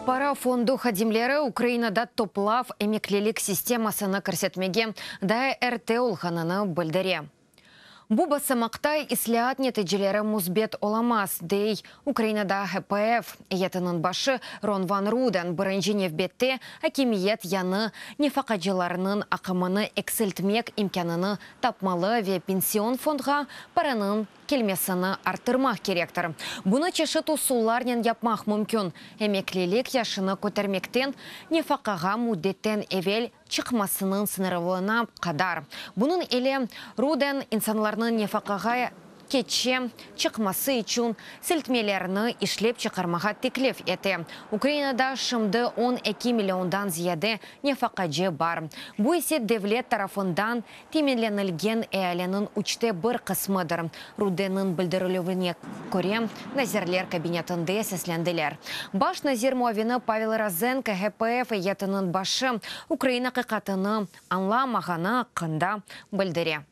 Пара фонду хадимлері Украинада топлав эмеклелік системасыны көрсетмеге да РТ олғаныны білдіре. Буба самақтай ислят нәтижелері музбет оламас, дей Украинада ХПФ. Етінің башы Рон Ван Руден бірінші невбетте әкемиет яны нефақаджыларының ақымыны эксілтмек имканыны тапмалы ве пенсион фондға паранын келмесіні артырмақ керектір. Бұны чешет усулларнен yapмақ мүмкін. Эмеклелік яшыны көтермектен нефақаға муддеттен евел чықмасының сынырылығына қадар. Бұның еле Руден инсанларының нефақаға кетче чықмасы үшін сілтмелеріні ішлеп чықармаға теклев еті. Украинада шымды 12 миллиондан зияды нефақаджы бар. Бұл есе девлет тарафындан темеленілген әйәленің учте бір қысмыдыр. Руденің білдірілуіне көре назерлер кабинетінде сәсленділер. Баш назер муавины Павел Розенко ХПФ етінің башы Украина қиқатыны анламағаны қында білдіре.